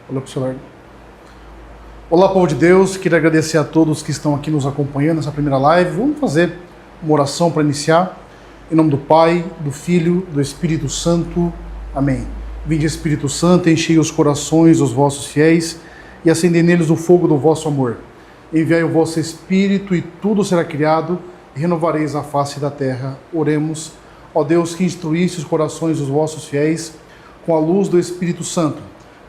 Olha pro celular. Olá, povo de Deus, queria agradecer a todos que estão aqui nos acompanhando nessa primeira live. Vamos fazer uma oração para iniciar. Em nome do Pai, do Filho, do Espírito Santo. Amém. Vinde, Espírito Santo, enchei os corações dos vossos fiéis e acendei neles o fogo do vosso amor. Enviai o vosso Espírito e tudo será criado e renovareis a face da terra. Oremos. Ó Deus, que instruísse os corações dos vossos fiéis com a luz do Espírito Santo,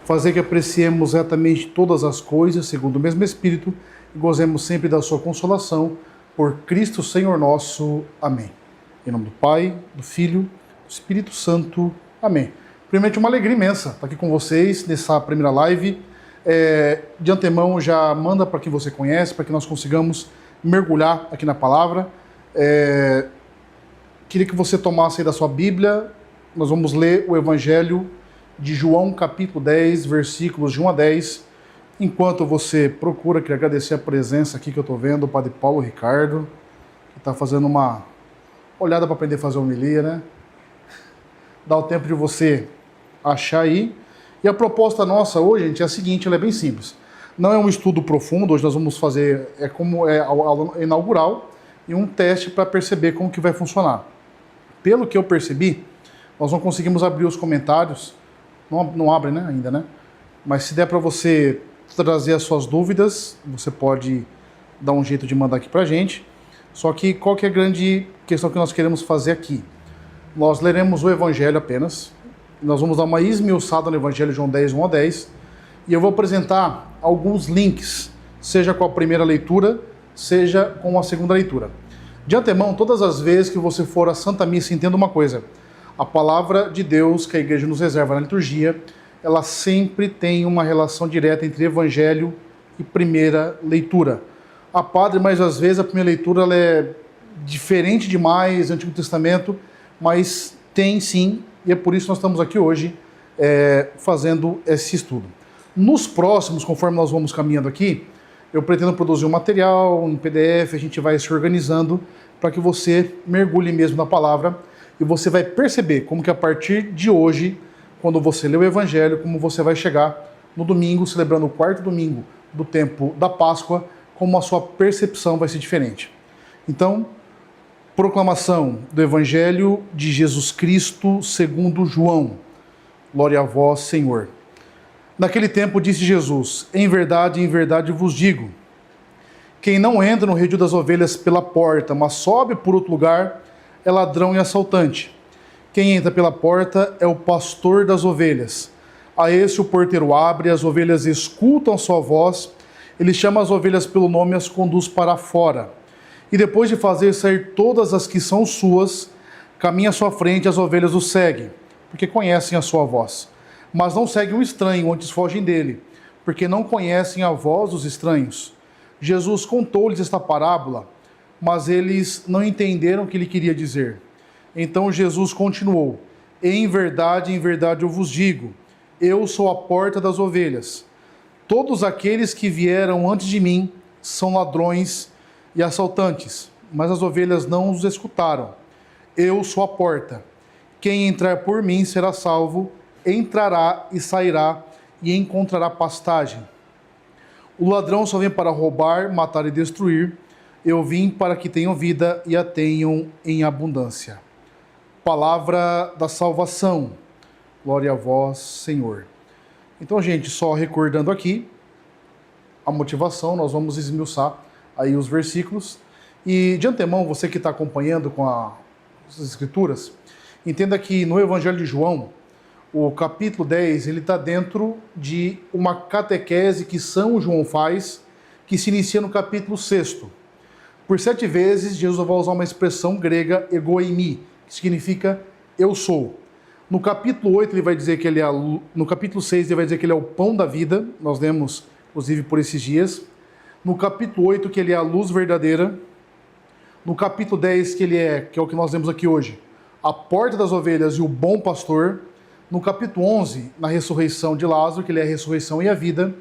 fazer que apreciemos retamente todas as coisas, segundo o mesmo Espírito, e gozemos sempre da sua consolação, por Cristo Senhor nosso. Amém. Em nome do Pai, do Filho, do Espírito Santo. Amém. Primeiramente, uma alegria imensa estar aqui com vocês nessa primeira live. De antemão, já manda para quem você conhece, para que nós consigamos mergulhar aqui na palavra. Queria que você tomasse aí da sua Bíblia. Nós vamos ler o Evangelho de João, capítulo 10, versículos de 1 a 10. Enquanto você procura, queria agradecer a presença aqui que eu estou vendo, o Padre Paulo Ricardo, que está fazendo uma olhada para aprender a fazer homilia, né? Dá o tempo de você achar aí. E a proposta nossa hoje, gente, é a seguinte, ela é bem simples. Não é um estudo profundo, hoje nós vamos fazer, a aula inaugural, e um teste para perceber como que vai funcionar. Pelo que eu percebi, nós não conseguimos abrir os comentários. Não abre, né, ainda, né? Mas se der para você trazer as suas dúvidas, você pode dar um jeito de mandar aqui pra gente. Só que qual que é a grande questão que nós queremos fazer aqui? Nós leremos o Evangelho apenas. Nós vamos dar uma esmiuçada no Evangelho de João 10, 1 a 10. E eu vou apresentar alguns links, seja com a primeira leitura, seja com a segunda leitura. De antemão, todas as vezes que você for à Santa Missa, entenda uma coisa. A palavra de Deus que a igreja nos reserva na liturgia, ela sempre tem uma relação direta entre evangelho e primeira leitura. A padre, mas às vezes a primeira leitura ela é diferente demais do Antigo Testamento, mas tem sim, e é por isso que nós estamos aqui hoje fazendo esse estudo. Nos próximos, conforme nós vamos caminhando aqui, eu pretendo produzir um material em PDF, a gente vai se organizando para que você mergulhe mesmo na palavra. E você vai perceber como que a partir de hoje, quando você lê o Evangelho, como você vai chegar no domingo, celebrando o quarto domingo do tempo da Páscoa, como a sua percepção vai ser diferente. Então, proclamação do Evangelho de Jesus Cristo segundo João. Glória a vós, Senhor. Naquele tempo disse Jesus, em verdade vos digo, quem não entra no redil das ovelhas pela porta, mas sobe por outro lugar, é ladrão e assaltante. Quem entra pela porta é o pastor das ovelhas. A esse o porteiro abre, as ovelhas escutam sua voz, ele chama as ovelhas pelo nome e as conduz para fora. E depois de fazer sair todas as que são suas, caminha à sua frente, as ovelhas o seguem, porque conhecem a sua voz. Mas não seguem o estranho, antes fogem dele, porque não conhecem a voz dos estranhos. Jesus contou-lhes esta parábola, mas eles não entenderam o que ele queria dizer. Então Jesus continuou, em verdade eu vos digo, eu sou a porta das ovelhas. Todos aqueles que vieram antes de mim são ladrões e assaltantes, mas as ovelhas não os escutaram. Eu sou a porta. Quem entrar por mim será salvo, entrará e sairá e encontrará pastagem. O ladrão só vem para roubar, matar e destruir. Eu vim para que tenham vida e a tenham em abundância. Palavra da salvação. Glória a vós, Senhor. Então, gente, só recordando aqui a motivação, nós vamos esmiuçar aí os versículos. E de antemão, você que está acompanhando com as escrituras, entenda que no Evangelho de João, o capítulo 10, ele está dentro de uma catequese que São João faz, que se inicia no capítulo 6. Por 7 vezes, Jesus vai usar uma expressão grega, ego eimi, que significa eu sou. No capítulo 8, ele vai dizer que ele é no capítulo 6, ele vai dizer que ele é o pão da vida, nós lemos, inclusive, por esses dias. No capítulo 8, que ele é a luz verdadeira. No capítulo 10, que é o que nós lemos aqui hoje, a porta das ovelhas e o bom pastor. No capítulo 11, na ressurreição de Lázaro, que ele é a ressurreição e a vida.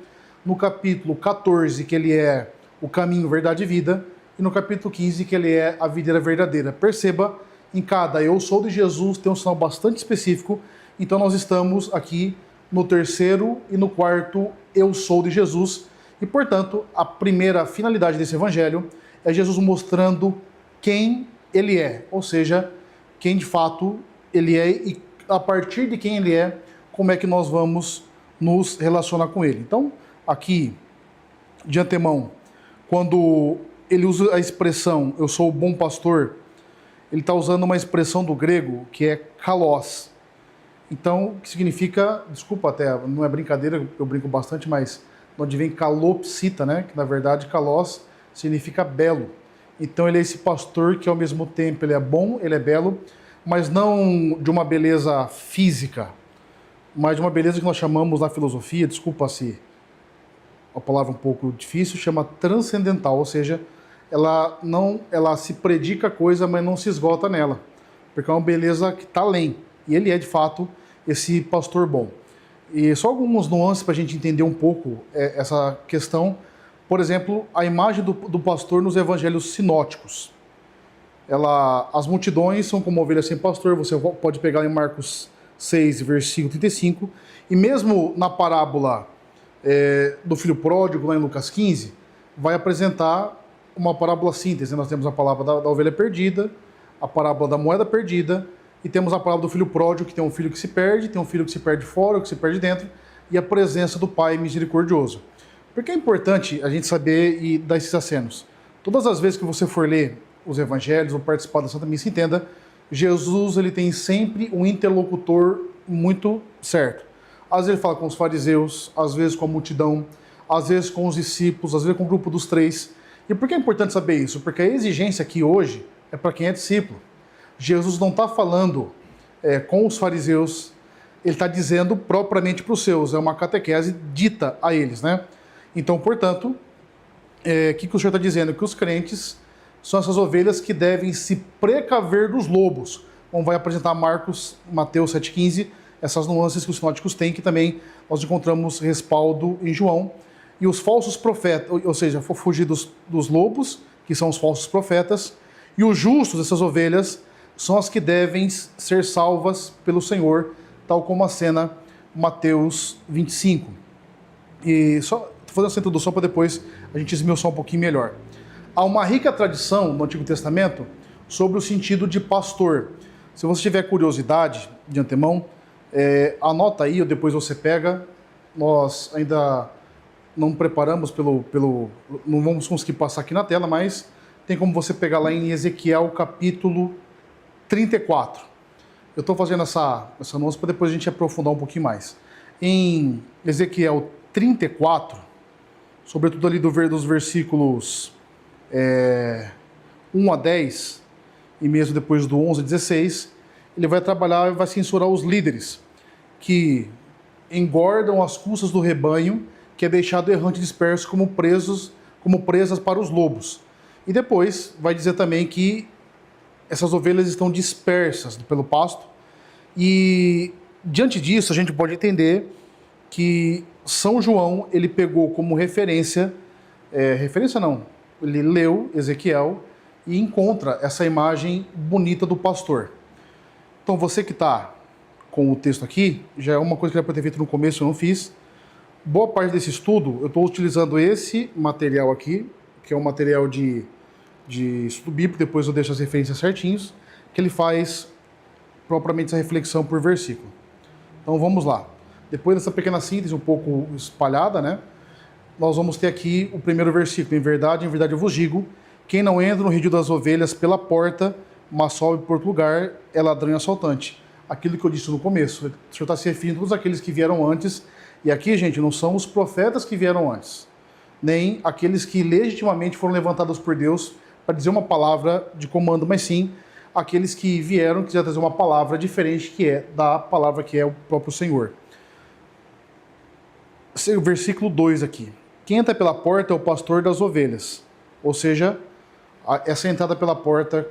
No capítulo 14, que ele é o caminho, verdade e vida. E no capítulo 15, que ele é a videira verdadeira. Perceba, em cada eu sou de Jesus tem um sinal bastante específico, então nós estamos aqui no terceiro e no quarto, eu sou de Jesus. E, portanto, a primeira finalidade desse evangelho é Jesus mostrando quem ele é, ou seja, quem de fato ele é e a partir de quem ele é, como é que nós vamos nos relacionar com ele. Então, aqui, de antemão, quando ele usa a expressão eu sou o bom pastor, ele está usando uma expressão do grego que é kalos. Então, que significa, desculpa até, não é brincadeira, eu brinco bastante, mas onde vem kalopsita, né? Que na verdade kalos significa belo. Então ele é esse pastor que ao mesmo tempo ele é bom, ele é belo, mas não de uma beleza física, mas de uma beleza que nós chamamos na filosofia, desculpa se a palavra é um pouco difícil, chama transcendental, ou seja, ela se predica a coisa, mas não se esgota nela, porque é uma beleza que está além, e ele é de fato esse pastor bom. E só alguns nuances para a gente entender um pouco essa questão. Por exemplo, a imagem do pastor nos evangelhos sinóticos. As multidões são como ovelhas sem pastor, você pode pegar em Marcos 6, versículo 35, e mesmo na parábola do filho pródigo, lá em Lucas 15, vai apresentar uma parábola síntese. Nós temos a parábola da ovelha perdida, a parábola da moeda perdida, e temos a parábola do filho pródigo, que tem um filho que se perde, tem um filho que se perde fora, que se perde dentro, e a presença do Pai misericordioso. Porque é importante a gente saber e dar esses acenos. Todas as vezes que você for ler os evangelhos ou participar da Santa Missa, entenda, Jesus ele tem sempre um interlocutor muito certo. Às vezes ele fala com os fariseus, às vezes com a multidão, às vezes com os discípulos, às vezes com o grupo dos três. E por que é importante saber isso? Porque a exigência aqui hoje é para quem é discípulo. Jesus não está falando com os fariseus, ele está dizendo propriamente para os seus, é uma catequese dita a eles, né? Então, portanto, o que o Senhor está dizendo? Que os crentes são essas ovelhas que devem se precaver dos lobos. Como vai apresentar Mateus 7,15, essas nuances que os sinóticos têm, que também nós encontramos respaldo em João. E os falsos profetas, ou seja, fugir dos lobos, que são os falsos profetas, e os justos, essas ovelhas, são as que devem ser salvas pelo Senhor, tal como a cena Mateus 25. E só estou fazendo essa introdução para depois a gente esmiuçar um pouquinho melhor. Há uma rica tradição no Antigo Testamento sobre o sentido de pastor. Se você tiver curiosidade de antemão, anota aí, ou depois você pega. Nós ainda não preparamos não vamos conseguir passar aqui na tela, mas tem como você pegar lá em Ezequiel capítulo 34. Eu estou fazendo essa nuance para depois a gente aprofundar um pouquinho mais. Em Ezequiel 34, sobretudo ali dos versículos 1 a 10, e mesmo depois do 11 a 16, ele vai trabalhar e vai censurar os líderes que engordam as custas do rebanho, que é deixado errante e disperso como presas para os lobos. E depois vai dizer também que essas ovelhas estão dispersas pelo pasto, e diante disso a gente pode entender que São João ele pegou como referência não, ele leu Ezequiel e encontra essa imagem bonita do pastor. Então você que está com o texto aqui, já é uma coisa que era para ter feito no começo, eu não fiz. Boa parte desse estudo eu estou utilizando esse material aqui, que é um material de estudo bíblico, depois eu deixo as referências certinhos, que ele faz propriamente essa reflexão por versículo. Então vamos lá. Depois dessa pequena síntese um pouco espalhada, né, nós vamos ter aqui o primeiro versículo. Em verdade eu vos digo, quem não entra no redil das ovelhas pela porta, mas sobe por outro lugar, é ladrão e assaltante. Aquilo que eu disse no começo, o Senhor está se referindo a todos aqueles que vieram antes, e aqui, gente, não são os profetas que vieram antes, nem aqueles que legitimamente foram levantados por Deus para dizer uma palavra de comando, mas sim aqueles que vieram, quiser trazer uma palavra diferente, que é da palavra que é o próprio Senhor. O versículo 2 aqui. Quem entra pela porta é o pastor das ovelhas. Ou seja, essa entrada pela porta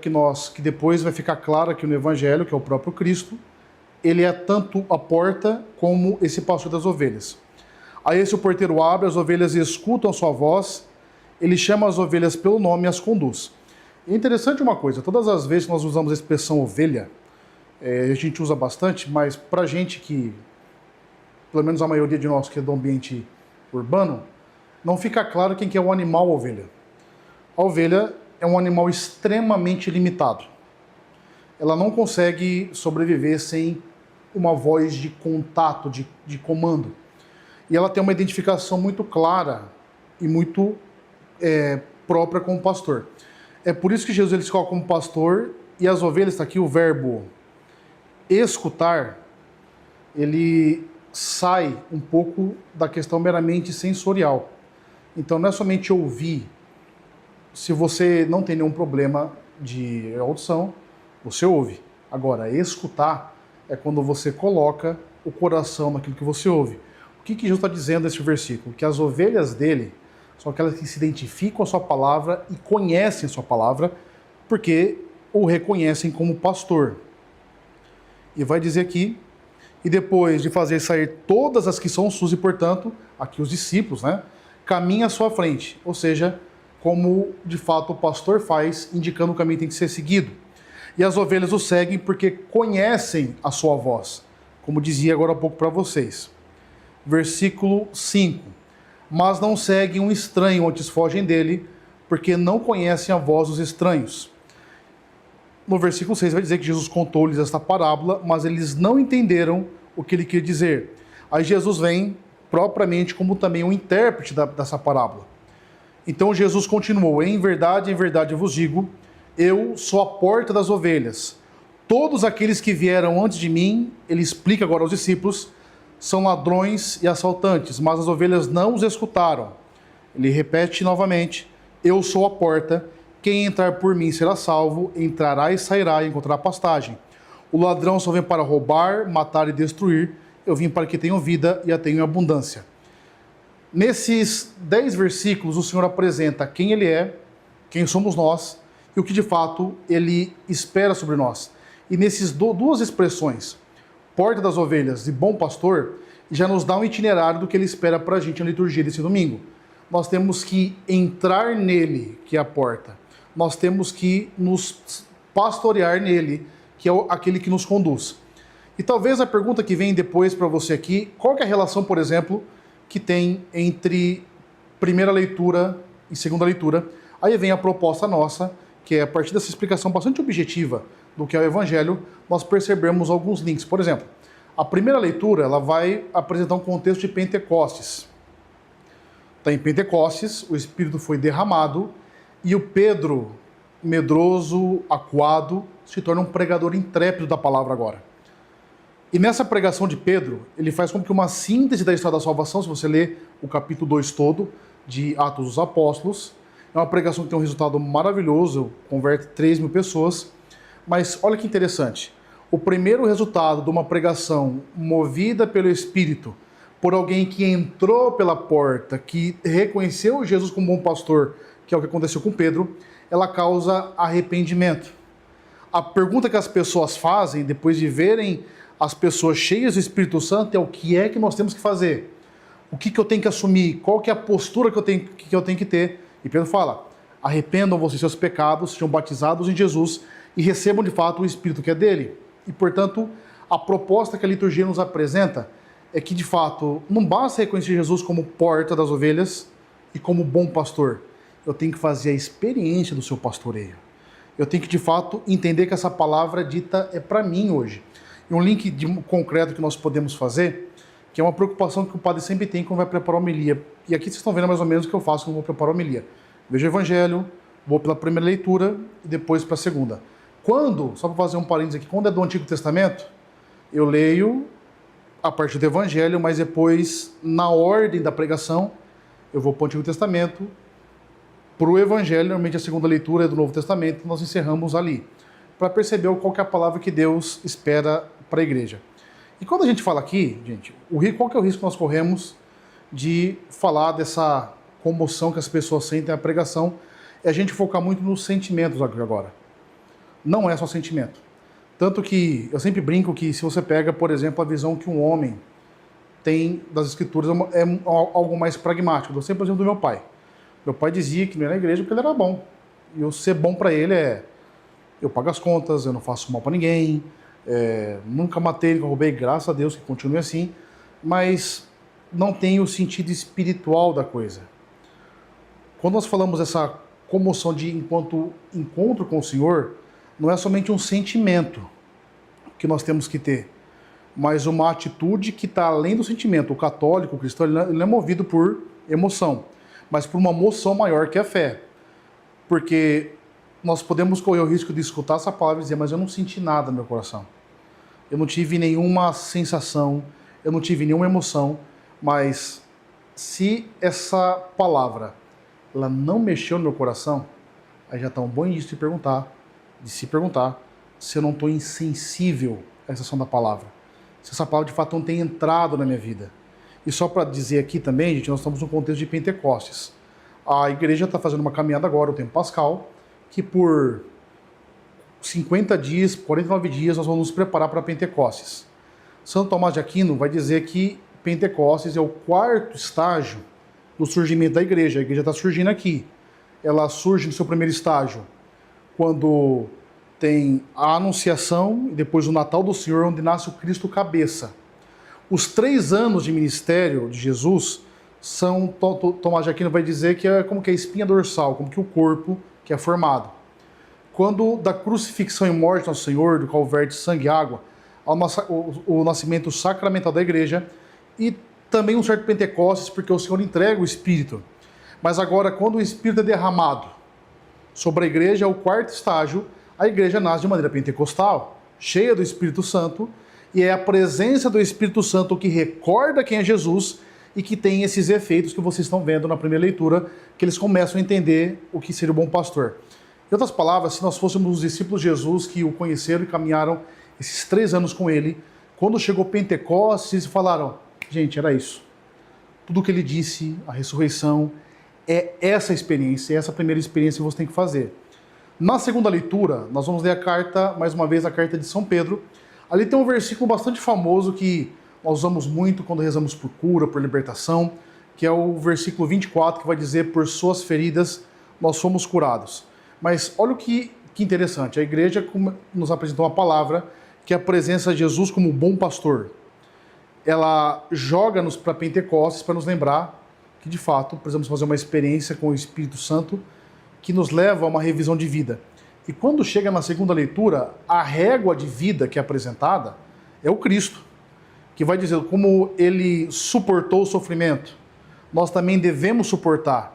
que depois vai ficar clara aqui no Evangelho, que é o próprio Cristo, ele é tanto a porta como esse pastor das ovelhas. Aí esse o porteiro abre, as ovelhas escutam sua voz, ele chama as ovelhas pelo nome e as conduz. É interessante uma coisa, todas as vezes que nós usamos a expressão ovelha, a gente usa bastante, mas pra gente que pelo menos a maioria de nós que é do ambiente urbano, não fica claro quem que é o animal ovelha. A ovelha é um animal extremamente limitado. Ela não consegue sobreviver sem uma voz de contato, de comando. E ela tem uma identificação muito clara e muito própria com o pastor. É por isso que Jesus ele se coloca como pastor, e as ovelhas, está aqui o verbo escutar, ele sai um pouco da questão meramente sensorial. Então não é somente ouvir. Se você não tem nenhum problema de audição, você ouve. Agora, escutar é quando você coloca o coração naquilo que você ouve. O que Jesus está dizendo nesse versículo? Que as ovelhas dele são aquelas que se identificam com a sua palavra e conhecem a sua palavra, porque o reconhecem como pastor. E vai dizer aqui, e depois de fazer sair todas as que são suas, e portanto, aqui os discípulos, né, caminha à sua frente, ou seja, como de fato o pastor faz, indicando o caminho que tem que ser seguido. E as ovelhas o seguem porque conhecem a sua voz, como dizia agora há pouco para vocês. Versículo 5. Mas não seguem um estranho, antes fogem dele, porque não conhecem a voz dos estranhos. No versículo 6 vai dizer que Jesus contou-lhes esta parábola, mas eles não entenderam o que ele queria dizer. Aí Jesus vem propriamente como também um intérprete dessa parábola. Então Jesus continuou: em verdade eu vos digo, eu sou a porta das ovelhas. Todos aqueles que vieram antes de mim, ele explica agora aos discípulos, são ladrões e assaltantes, mas as ovelhas não os escutaram. Ele repete novamente: eu sou a porta, quem entrar por mim será salvo, entrará e sairá e encontrará pastagem. O ladrão só vem para roubar, matar e destruir, eu vim para que tenham vida e a tenham em abundância. Nesses 10 versículos, o Senhor apresenta quem Ele é, quem somos nós e o que de fato Ele espera sobre nós. E nesses duas expressões, porta das ovelhas e bom pastor, já nos dá um itinerário do que Ele espera para a gente na liturgia desse domingo. Nós temos que entrar nele, que é a porta. Nós temos que nos pastorear nele, que é aquele que nos conduz. E talvez a pergunta que vem depois para você aqui, qual que é a relação, por exemplo, que tem entre primeira leitura e segunda leitura? Aí vem a proposta nossa, que é a partir dessa explicação bastante objetiva do que é o Evangelho, nós percebemos alguns links. Por exemplo, a primeira leitura ela vai apresentar um contexto de Pentecostes. Então, em Pentecostes, o Espírito foi derramado e o Pedro, medroso, acuado, se torna um pregador intrépido da palavra agora. E nessa pregação de Pedro, ele faz como que uma síntese da história da salvação. Se você ler o capítulo 2 todo, de Atos dos Apóstolos, é uma pregação que tem um resultado maravilhoso, converte 3.000 pessoas. Mas olha que interessante, o primeiro resultado de uma pregação movida pelo Espírito, por alguém que entrou pela porta, que reconheceu Jesus como bom pastor, que é o que aconteceu com Pedro, ela causa arrependimento. A pergunta que as pessoas fazem, depois de verem as pessoas cheias do Espírito Santo, é o que é que nós temos que fazer? O que eu tenho que assumir? Qual que é a postura que eu tenho que ter? E Pedro fala: arrependam-vos de seus pecados, sejam batizados em Jesus e recebam de fato o Espírito que é dele. E portanto, a proposta que a liturgia nos apresenta é que de fato não basta reconhecer Jesus como porta das ovelhas e como bom pastor. Eu tenho que fazer a experiência do seu pastoreio. Eu tenho que de fato entender que essa palavra dita é para mim hoje. E um link concreto que nós podemos fazer, que é uma preocupação que o padre sempre tem quando vai preparar a homilia. E aqui vocês estão vendo mais ou menos o que eu faço quando vou preparar a homilia. Vejo o Evangelho, vou pela primeira leitura e depois para a segunda. Só para fazer um parênteses aqui, quando é do Antigo Testamento, eu leio a partir do Evangelho, mas depois, na ordem da pregação, eu vou para o Antigo Testamento, para o Evangelho, normalmente a segunda leitura é do Novo Testamento, nós encerramos ali, para perceber qual que é a palavra que Deus espera para a igreja. E quando a gente fala aqui, gente, qual que é o risco que nós corremos de falar dessa comoção que as pessoas sentem na pregação? É a gente focar muito nos sentimentos agora. Não é só sentimento. Tanto que eu sempre brinco que se você pega, por exemplo, a visão que um homem tem das escrituras, é algo mais pragmático. Eu sempre, por exemplo, do meu pai. Meu pai dizia que não era na igreja porque ele era bom. E eu ser bom para ele eu pago as contas, eu não faço mal para ninguém, nunca matei, nunca roubei, graças a Deus que continue assim. mas não tem o sentido espiritual da coisa. Quando nós falamos dessa comoção de enquanto encontro com o Senhor, não é somente um sentimento que nós temos que ter, mas uma atitude que está além do sentimento. O católico, o cristão, ele não é movido por emoção, mas por uma moção maior que a fé. Porque nós podemos correr o risco de escutar essa palavra e dizer, mas eu não senti nada no meu coração. Eu não tive nenhuma sensação, eu não tive nenhuma emoção, mas se essa palavra ela não mexeu no meu coração, aí já está um bom início de se perguntar se eu não estou insensível a essa ação da palavra. Se essa palavra de fato não tem entrado na minha vida. E só para dizer aqui também, gente, nós estamos no contexto de Pentecostes. A igreja está fazendo uma caminhada agora, o tempo pascal, que por 50 dias, 49 dias, nós vamos nos preparar para Pentecostes. Santo Tomás de Aquino vai dizer que Pentecostes é o quarto estágio do surgimento da igreja. A igreja está surgindo aqui. Ela surge no seu primeiro estágio, quando tem a anunciação e depois o Natal do Senhor, onde nasce o Cristo cabeça. Os 3 anos de ministério de Jesus são, Tomás de Aquino vai dizer que é como que a espinha dorsal, como que o corpo que é formado. Quando da crucifixão e morte do Nosso Senhor, do qual verte sangue e água, o nascimento sacramental da igreja e também um certo Pentecostes, porque o Senhor entrega o Espírito. Mas agora, quando o Espírito é derramado sobre a igreja, é o quarto estágio, a igreja nasce de maneira pentecostal, cheia do Espírito Santo, e é a presença do Espírito Santo que recorda quem é Jesus e que tem esses efeitos que vocês estão vendo na primeira leitura, que eles começam a entender o que seria o bom pastor. Em outras palavras, se nós fôssemos os discípulos de Jesus que o conheceram e caminharam esses 3 anos com ele, quando chegou Pentecostes, eles falaram, gente, era isso. Tudo o que ele disse, a ressurreição, é essa experiência, é essa primeira experiência que você tem que fazer. Na segunda leitura, nós vamos ler a carta, mais uma vez, a carta de São Pedro. Ali tem um versículo bastante famoso que nós usamos muito quando rezamos por cura, por libertação, que é o versículo 24, que vai dizer, por suas feridas nós fomos curados. Mas olha o que interessante, a igreja nos apresentou uma palavra que é a presença de Jesus como bom pastor. Ela joga-nos para Pentecostes para nos lembrar que, de fato, precisamos fazer uma experiência com o Espírito Santo que nos leva a uma revisão de vida. E quando chega na segunda leitura, a régua de vida que é apresentada é o Cristo, que vai dizer como ele suportou o sofrimento, nós também devemos suportar.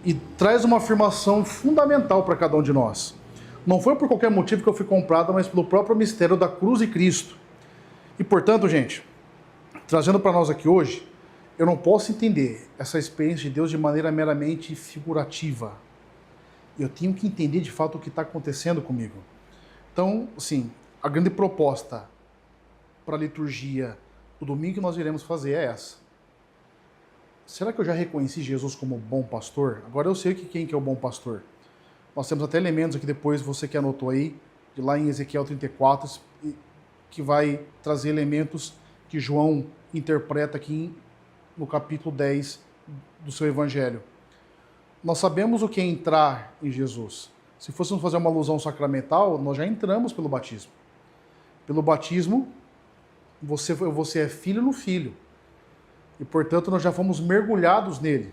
E traz uma afirmação fundamental para cada um de nós. Não foi por qualquer motivo que eu fui comprado, mas pelo próprio mistério da cruz de Cristo. E, portanto, gente, trazendo para nós aqui hoje, eu não posso entender essa experiência de Deus de maneira meramente figurativa. Eu tenho que entender de fato o que está acontecendo comigo. Então, assim, a grande proposta para a liturgia do domingo que nós iremos fazer é essa. Será que eu já reconheci Jesus como bom pastor? Agora eu sei quem que é o bom pastor. Nós temos até elementos aqui depois, você que anotou aí, de lá em Ezequiel 34, que vai trazer elementos que João interpreta aqui no capítulo 10 do seu evangelho. Nós sabemos o que é entrar em Jesus. Se fôssemos fazer uma alusão sacramental, nós já entramos pelo batismo. Pelo batismo, você é filho no filho. E, portanto, nós já fomos mergulhados nele.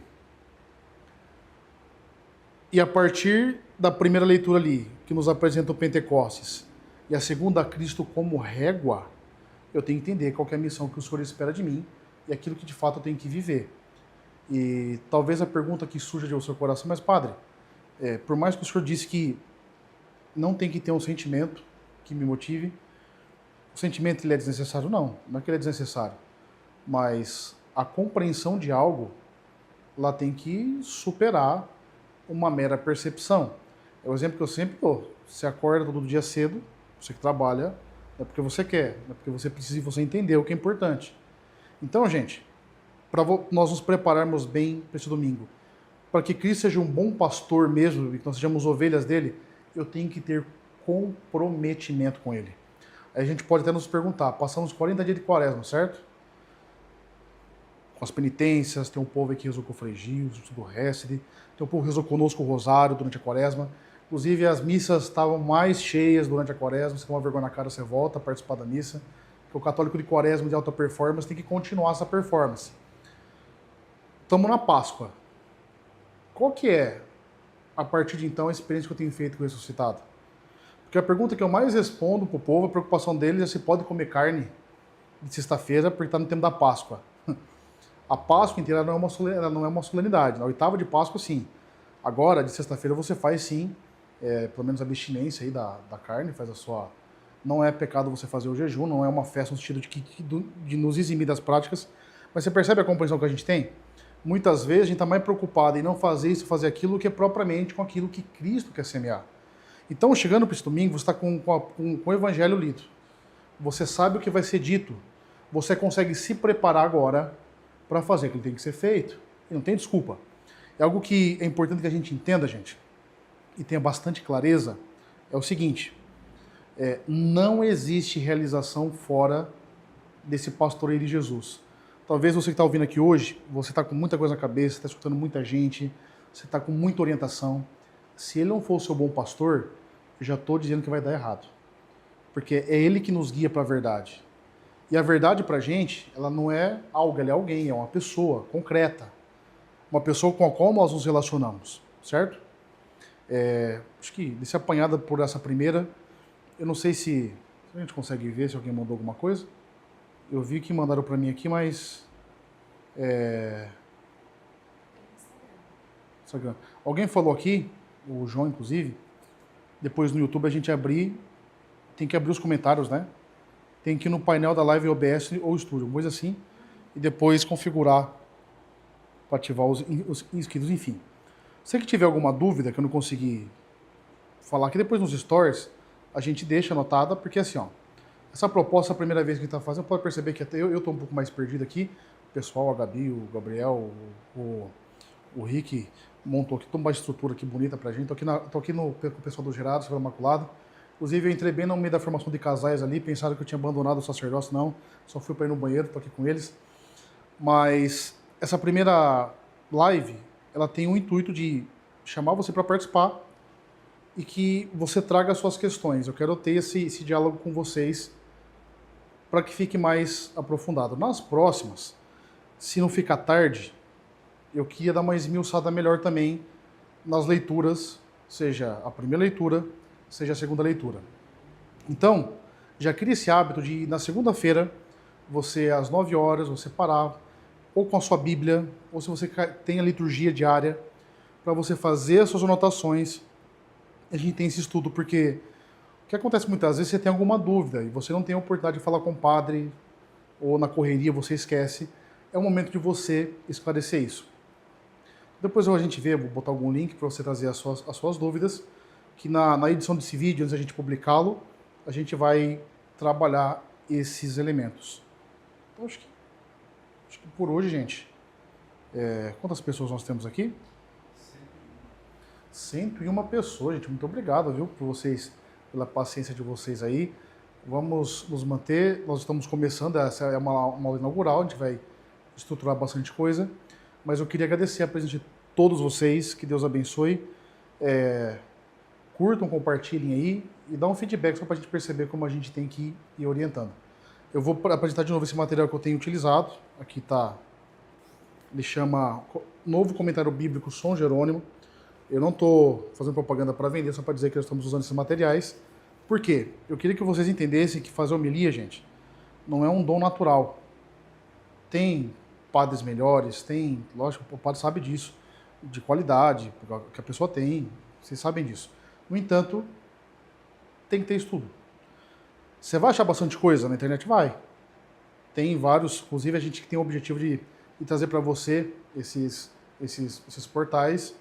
E a partir da primeira leitura ali, que nos apresenta o Pentecostes, e a segunda, Cristo como régua, eu tenho que entender qual que é a missão que o Senhor espera de mim e aquilo que de fato eu tenho que viver. E talvez a pergunta que surja do seu coração, mas padre, por mais que o Senhor disse que não tem que ter um sentimento que me motive, o sentimento ele é desnecessário? Não é que ele é desnecessário, mas a compreensão de algo, ela tem que superar uma mera percepção. É o exemplo que eu sempre dou. Você acorda todo dia cedo, você que trabalha, é porque você quer, é porque você precisa e você entender o que é importante. Então, gente, para nós nos prepararmos bem para esse domingo, para que Cristo seja um bom pastor mesmo, e que nós sejamos ovelhas dele, eu tenho que ter comprometimento com ele. Aí a gente pode até nos perguntar, passamos 40 dias de quaresma, certo? Com as penitências, tem um povo aqui que rezou com o Frei Gil, do Récide, tem um povo que rezou conosco o Rosário durante a quaresma. Inclusive as missas estavam mais cheias durante a quaresma, você toma vergonha na cara, você volta a participar da missa, que o católico de quaresma de alta performance tem que continuar essa performance. Estamos na Páscoa. Qual que é, a partir de então, a experiência que eu tenho feito com o ressuscitado? Porque a pergunta que eu mais respondo para o povo, a preocupação deles é se pode comer carne de sexta-feira porque está no tempo da Páscoa. A Páscoa inteira não é uma solenidade. Na oitava de Páscoa, sim. Agora, de sexta-feira, você faz sim, pelo menos a abstinência aí da carne, faz a sua... Não é pecado você fazer o jejum, não é uma festa no sentido de nos eximir das práticas, mas você percebe a compreensão que a gente tem? Muitas vezes a gente está mais preocupado em não fazer isso, fazer aquilo, que propriamente com aquilo que Cristo quer semear. Então, chegando para esse domingo, você está com o Evangelho lido. Você sabe o que vai ser dito. Você consegue se preparar agora para fazer aquilo que tem que ser feito. E não tem desculpa. É algo que é importante que a gente entenda, gente, e tenha bastante clareza, é o seguinte, não existe realização fora desse pastoreio de Jesus. Talvez você que está ouvindo aqui hoje, você está com muita coisa na cabeça, está escutando muita gente, você está com muita orientação. Se ele não for o seu bom pastor, eu já estou dizendo que vai dar errado. Porque é ele que nos guia para a verdade. E a verdade para a gente, ela não é algo, ela é alguém, é uma pessoa concreta. Uma pessoa com a qual nós nos relacionamos, certo? Acho que desse apanhada por essa primeira, eu não sei se a gente consegue ver se alguém mandou alguma coisa. Eu vi que mandaram para mim aqui, mas... Alguém falou aqui, o João inclusive, depois no YouTube a gente tem que abrir os comentários, né? Tem que ir no painel da Live OBS ou Estúdio, coisa assim, e depois configurar para ativar os inscritos, enfim. Se que tiver alguma dúvida que eu não consegui falar aqui, depois nos stories a gente deixa anotada, porque assim, ó, essa proposta, a primeira vez que a gente está fazendo, pode perceber que até eu estou um pouco mais perdido aqui, o pessoal, a Gabi, o Gabriel, o Rick montou aqui toda uma estrutura aqui bonita pra gente, tô aqui com o pessoal do Gerado, Severo Imaculado. Inclusive, eu entrei bem no meio da formação de casais ali, pensaram que eu tinha abandonado o sacerdócio, não. Só fui para ir no banheiro, tô aqui com eles. Mas essa primeira live, ela tem o intuito de chamar você para participar e que você traga as suas questões. Eu quero ter esse diálogo com vocês para que fique mais aprofundado. Nas próximas, se não ficar tarde, eu queria dar uma esmiuçada melhor também nas leituras, seja a primeira leitura, seja a segunda leitura. Então, já cria esse hábito de, na segunda-feira, você, às 9 horas, você parar, ou com a sua Bíblia, ou se você tem a liturgia diária, para você fazer as suas anotações. A gente tem esse estudo, porque o que acontece muitas vezes, você tem alguma dúvida, e você não tem a oportunidade de falar com o padre, ou na correria você esquece, é o momento de você esclarecer isso. Depois a gente vê, vou botar algum link para você trazer as suas dúvidas, que na edição desse vídeo, antes da gente publicá-lo, a gente vai trabalhar esses elementos. Então acho que por hoje, gente, quantas pessoas nós temos aqui? 101 pessoas, gente. Muito obrigado, viu, por vocês, pela paciência de vocês aí. Vamos nos manter, nós estamos começando, essa é uma aula inaugural, a gente vai estruturar bastante coisa, mas eu queria agradecer a presença de todos vocês, que Deus abençoe. Curtam, compartilhem aí e dá um feedback só para a gente perceber como a gente tem que ir orientando. Eu vou apresentar de novo esse material que eu tenho utilizado. Aqui está, ele chama Novo Comentário Bíblico São Jerônimo. Eu não estou fazendo propaganda para vender, só para dizer que nós estamos usando esses materiais. Por quê? Eu queria que vocês entendessem que fazer homilia, gente, não é um dom natural. Tem padres melhores, tem, lógico, o padre sabe disso, de qualidade, que a pessoa tem, vocês sabem disso. No entanto, tem que ter estudo. Você vai achar bastante coisa na internet? Vai. Tem vários, inclusive a gente tem o objetivo de trazer para você esses portais,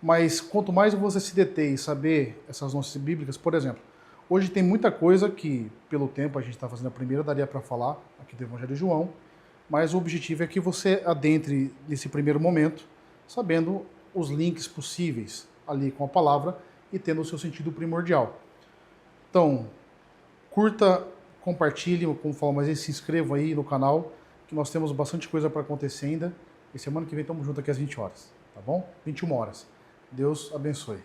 mas quanto mais você se deter e saber essas noções bíblicas, por exemplo, hoje tem muita coisa que, pelo tempo, a gente está fazendo a primeira, daria para falar aqui do Evangelho de João, mas o objetivo é que você adentre nesse primeiro momento, sabendo os links possíveis ali com a palavra e tendo o seu sentido primordial. Então, curta, compartilhe, como falo, mas se inscrevam aí no canal, que nós temos bastante coisa para acontecer ainda. E semana que vem estamos juntos aqui às 20 horas, tá bom? 21 horas. Deus abençoe.